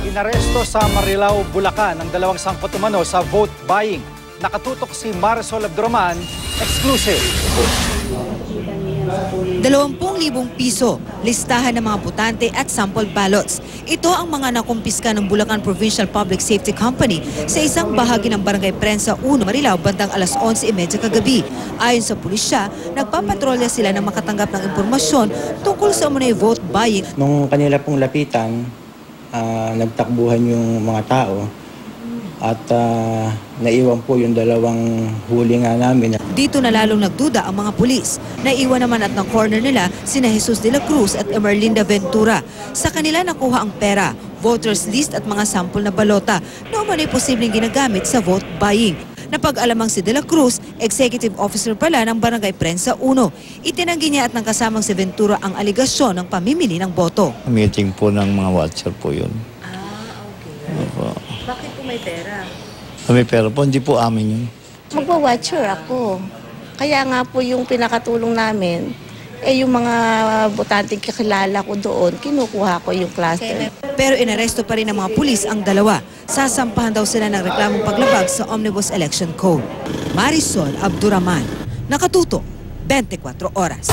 Inaresto sa Marilao, Bulacan ang dalawang sangkot umano sa vote buying. Nakatutok si Marisol Abduraman, exclusive. 20,000 piso, listahan ng mga botante at sample ballots. Ito ang mga nakumpiska ng Bulacan Provincial Public Safety Company sa isang bahagi ng Barangay Prensa 1, Marilao, bandang alas 11:30 kagabi. Ayon sa pulisya, nagpapatrolya sila ng makatanggap ng impormasyon tungkol sa umunay vote buying. Nung kanila pong lapitan, nagtakbuhan yung mga tao at naiwan po yung dalawang huli nga namin. Dito na lalong nagduda ang mga pulis. Naiwan naman at ng corner nila sina Jesus de la Cruz at Emerlinda Ventura. Sa kanila nakuha ang pera, voters list at mga sampol na balota na umano'y posibleng ginagamit sa vote buying. Napag-alamang si de la Cruz, executive officer pala ng Barangay Prensa 1. Itinanggi niya at ng kasamang si Ventura ang aligasyon ng pamimili ng boto. Meeting po ng mga watcher po yun. Okay. Opo. Bakit po may pera? May pera po, hindi po amin yun. Magwa-watcher ako. Kaya nga po yung pinakatulong namin, yung mga botante kakilala ko doon, kinukuha ko yung cluster. Pero inaresto pa rin ng mga pulis ang dalawa. Sasampahan daw sila ng reklamong paglabag sa Omnibus Election Code. Marisol Abduraman, nakatuto, 24 oras.